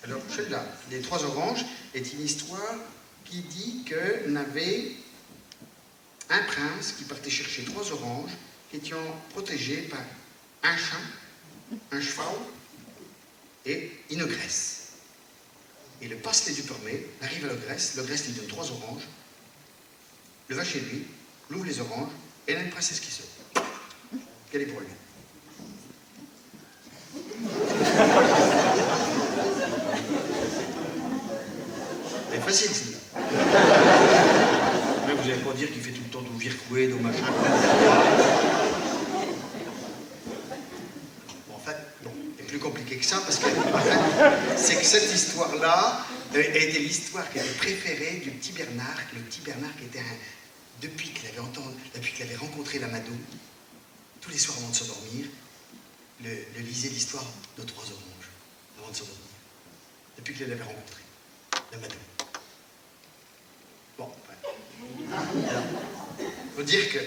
Alors, celle-là, Les Trois Oranges, est une histoire qui dit qu'on avait un prince qui partait chercher 3 oranges qui étaient protégés par un chat, un cheval et une ogresse. Et le passe-les du permet, arrive à l'ogresse lui donne 3 oranges, le va chez lui, l'ouvre les oranges, et il y a une princesse qui sort. Quel est pour lui? C'est facile, celle-là. Mais vous n'allez pas dire qu'il fait tout le temps du vircoué, du machin. Bon, en fait, non, c'est plus compliqué que ça, parce que, en fait, c'est que cette histoire-là était l'histoire qui était préférée du petit Bernard, le petit Bernard qui était depuis qu'il avait rencontré l'Amado, tous les soirs avant de s'endormir, le lisait l'histoire de 3 oranges, avant de s'endormir. Depuis qu'il l'avait rencontré, l'Amado. Bon, alors, il faut dire que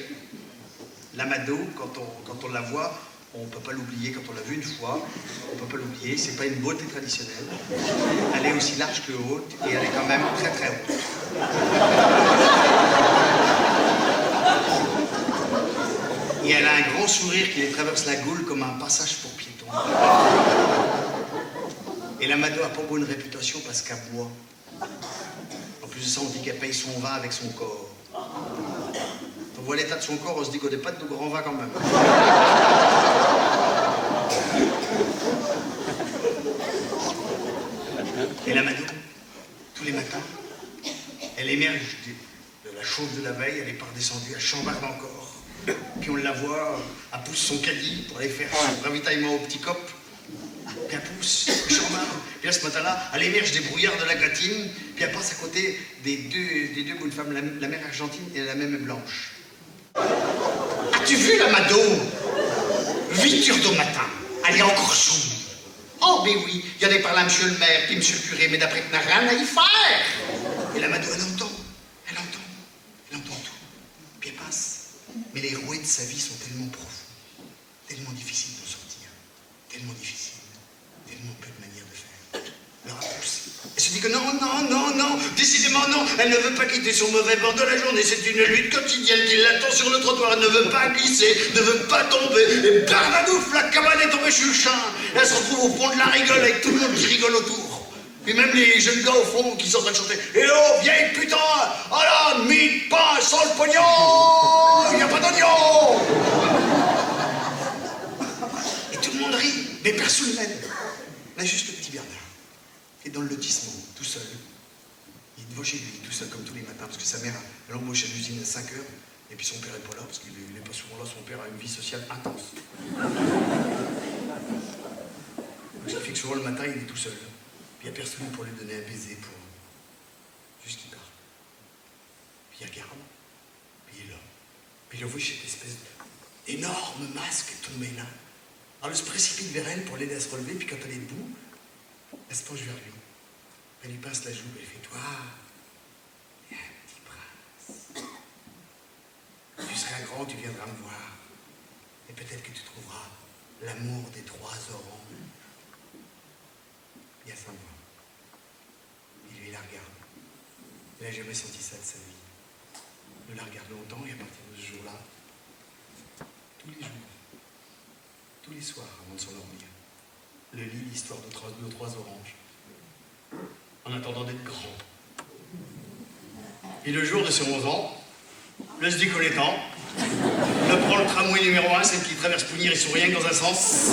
l'Amado, quand on la voit, on ne peut pas l'oublier. Quand on l'a vue une fois, on ne peut pas l'oublier. C'est pas une beauté traditionnelle. Elle est aussi large que haute et elle est quand même très très haute. Et elle a un grand sourire qui lui traverse la goule comme un passage pour piétons. Et l'Amado n'a pas bonne réputation parce qu'elle boit. En plus de ça, on dit qu'elle paye son vin avec son corps. On voit l'état de son corps, on se dit qu'on n'est pas de grand vin quand même. Et l'Amado, tous les matins, elle émerge de la chauve de la veille, elle est pas redescendue, elle chambarde encore. Puis on la voit, elle pousse son caddie pour aller faire son ravitaillement au petit cop. Puis elle pousse, elle chambarde. Puis là, ce matin-là, elle émerge des brouillards de la Gâtine, puis elle passe à côté des deux bonnes femmes, la mère argentine et la même blanche. As-tu vu l'Amado? 8 heures du matin, elle est encore sourde. Oh, mais oui, il y a des par là, monsieur le maire, puis monsieur le curé, mais d'après que n'a rien à y faire. Et l'Amado, elle entend tout. Puis elle passe. Mais les rouets de sa vie sont tellement profonds, tellement difficiles d'en sortir, tellement difficiles, tellement peu de manières de faire. Alors elle pousse. Elle se dit que non, décidément non, elle ne veut pas quitter son mauvais bord de la journée, c'est une lutte quotidienne qui l'attend sur le trottoir, elle ne veut pas glisser, ne veut pas tomber, et barnadouf, la cabane est tombée sur le champ, elle se retrouve au fond de la rigole avec tout le monde qui rigole autour. Puis même les jeunes gars au fond qui sont en train de chanter « Eh oh, vieille putain, oh là, mie pas sans le pognon, il n'y a pas d'oignon !» Et tout le monde rit, mais personne ne l'aide. On a juste le petit Bernard, qui est dans le lotissement, tout seul. Il est devant chez lui, tout seul comme tous les matins, parce que sa mère, elle embauche à l'usine à 5 heures, et puis son père n'est pas là, parce qu'il n'est pas souvent là, son père a une vie sociale intense. Donc ça fait que souvent le matin, il est tout seul. Puis il n'y a personne pour lui donner un baiser, pour juste qu'il parte. Puis il regarde, puis il est là. Puis il voit cette espèce d'énorme masque tombé là. Alors il se précipite vers elle pour l'aider à se relever, puis quand elle est debout, elle se penche vers lui. Elle lui pince la joue, elle fait « Toi, un petit prince. Tu seras grand, tu viendras me voir. Et peut-être que tu trouveras l'amour des 3 oranges. » Il y a 5 mois. Et lui, il la regarde. Il n'a jamais senti ça de sa vie. Il la regarde longtemps et à partir de ce jour-là, tous les jours, tous les soirs avant de s'endormir, le lit l'histoire de 3 oranges. En attendant d'être grand. Et le jour de ses 11 ans, le se décolletant, le prend le tramway numéro 1, celle qui traverse Pougnières et Souriens dans un sens,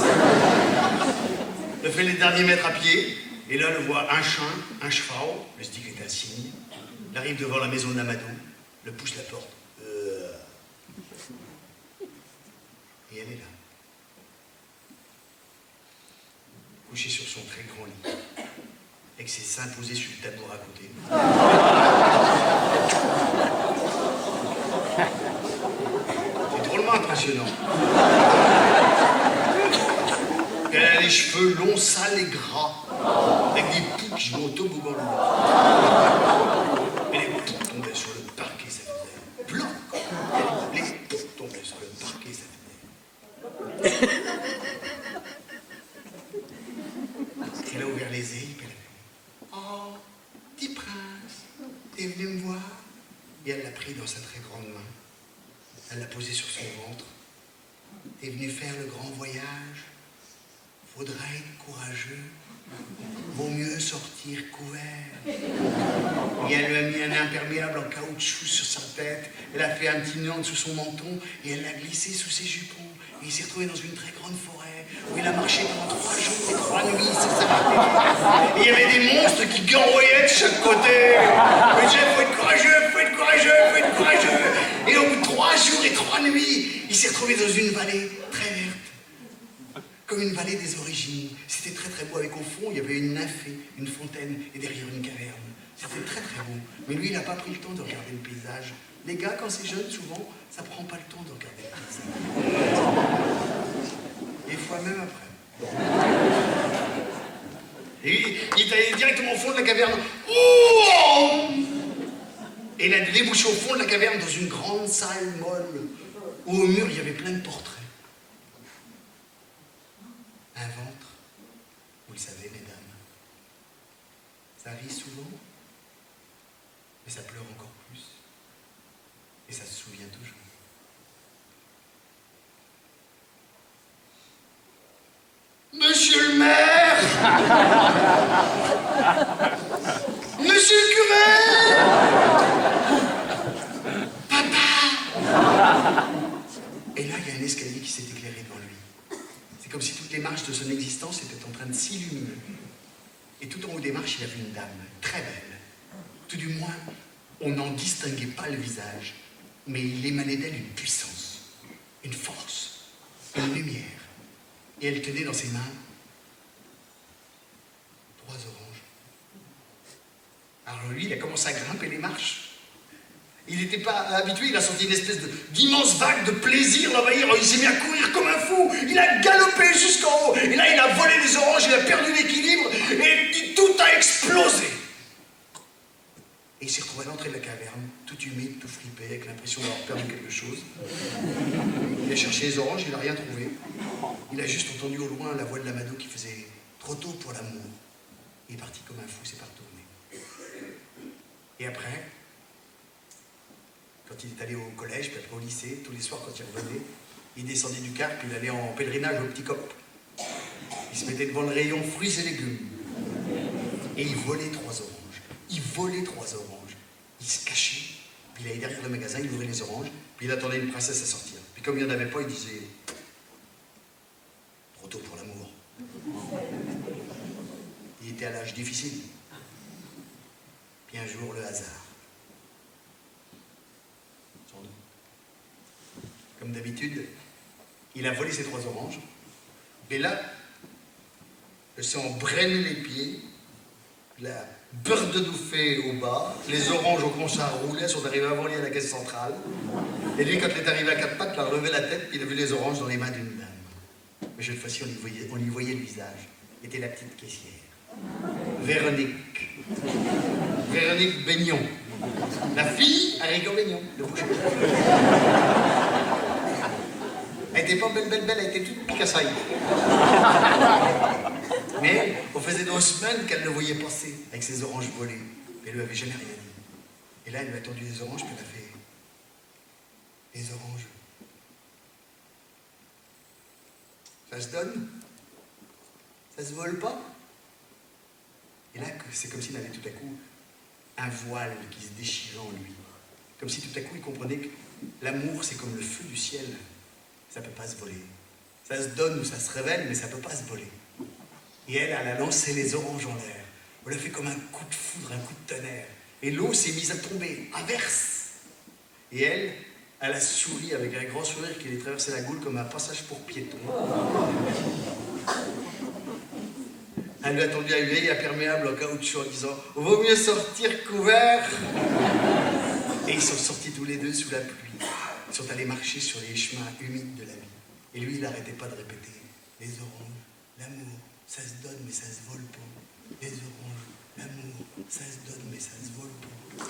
le fait les derniers mètres à pied, et là, le voit un chien, un cheval, le stick est un signe, il arrive devant la maison de l'Amado, le pousse la porte. Et elle est là. Couchée sur son très grand lit, avec ses seins posés sur le tabouret à côté. C'est drôlement impressionnant. Elle a les cheveux longs, sales et gras, avec des poux qui jouent au toboggan. Et les poux tombaient sur le parquet, ça faisait blanc. Les poux tombaient sur le parquet, ça faisait. Elle a ouvert les yeux, elle a fait Et elle l'a pris dans sa très grande main. Elle l'a posé sur son ventre. T'es venu faire le grand voyage. Faudra être courageux. Vaut mieux sortir couvert. Et elle lui a mis un imperméable en caoutchouc sur sa tête. Elle a fait un petit nœud sous son menton et elle l'a glissé sous ses jupons. Et il s'est retrouvé dans une très grande forêt où il a marché pendant 3 jours et 3 nuits sans s'arrêter. Et il y avait des monstres qui guerroyaient de chaque côté. Il disait, faut être courageux, faut être courageux, faut être courageux. Et au bout de 3 jours et 3 nuits, il s'est retrouvé dans une vallée très verte. Comme une vallée des origines. C'était très très beau, avec au fond, il y avait une nymphée, une fontaine, et derrière une caverne. C'était très très beau. Mais lui, il n'a pas pris le temps de regarder le paysage. Les gars, quand c'est jeune, souvent, ça prend pas le temps de regarder le paysage. Des fois même après. Et il est allé directement au fond de la caverne. Oh! Et il a débouché au fond de la caverne dans une grande salle molle, où au mur, il y avait plein de portraits. Un ventre, vous le savez, mesdames, ça rit souvent, mais ça pleure encore plus, et ça se souvient toujours. Monsieur le maire! Monsieur le curé! Papa! Et là, il y a un escalier qui s'est éclairé devant lui. C'est comme si toutes les marches de son existence étaient en train de s'illuminer. Et tout en haut des marches, il y avait une dame, très belle. Tout du moins, on n'en distinguait pas le visage, mais il émanait d'elle une puissance, une force, une lumière. Et elle tenait dans ses mains 3 oranges. Alors lui, il a commencé à grimper les marches. Il n'était pas habitué, il a senti une espèce d'immense vague de plaisir l'envahir. Il s'est mis à courir comme un fou. Il a galopé jusqu'en haut. Et là, il a volé les oranges, il a perdu l'équilibre. Et tout a explosé. Et il s'est retrouvé à l'entrée de la caverne, tout humide, tout fripé, avec l'impression d'avoir perdu quelque chose. Il a cherché les oranges, il n'a rien trouvé. Il a juste entendu au loin la voix de Lamado qui faisait « Trop tôt pour l'amour ». Il est parti comme un fou, s'est pas retourné. Et après, quand il est allé au collège, puis après au lycée, tous les soirs quand il revenait, il descendait du car, puis il allait en pèlerinage au Petit Cop. Il se mettait devant le rayon fruits et légumes. Et il volait 3 oranges. Il volait 3 oranges. Il se cachait, puis il allait derrière le magasin, il ouvrait les oranges, puis il attendait une princesse à sortir. Puis comme il n'y en avait pas, il disait « Trop tôt pour l'amour ». Il était à l'âge difficile. Puis un jour, le hasard. Comme d'habitude, il a volé ses 3 oranges. Et là, elle s'est embrainé les pieds, la beurre-de-douffé au bas, les oranges ont commencé à rouler, elles sont arrivées avant lui à la caisse centrale. Et lui, quand il est arrivé à 4 pattes, il a relevé la tête, puis il a vu les oranges dans les mains d'une dame. Mais cette fois-ci, on lui voyait le visage. C'était la petite caissière. Véronique. Véronique Baignon. La fille à Rigaud Baignon, le boucher. Elle n'était pas belle, elle était toute picassaille. Mais on faisait 2 semaines qu'elle le voyait passer avec ses oranges volées. Et elle lui avait jamais rien dit. Et là, elle lui a tendu des oranges, puis elle a fait... Les oranges. Ça se donne? Ça se vole pas? Et là, c'est comme s'il avait tout à coup un voile qui se déchirait en lui. Comme si tout à coup il comprenait que l'amour, c'est comme le feu du ciel. Ça ne peut pas se voler. Ça se donne ou ça se révèle, mais ça ne peut pas se voler. Et elle a lancé les oranges en l'air. On l'a fait comme un coup de foudre, un coup de tonnerre. Et l'eau s'est mise à tomber, à verse. Et elle a souri avec un grand sourire qui lui traversait la goule comme un passage pour piétons. Elle lui a tendu un vieil imperméable en caoutchouc en disant « Vaut mieux sortir couvert !» Et ils sont sortis tous les deux sous la pluie. Ils sont allés marcher sur les chemins humides de la vie. Et lui, il n'arrêtait pas de répéter « Les oranges, l'amour, ça se donne mais ça se vole pas. Les oranges, l'amour, ça se donne mais ça se vole pas. »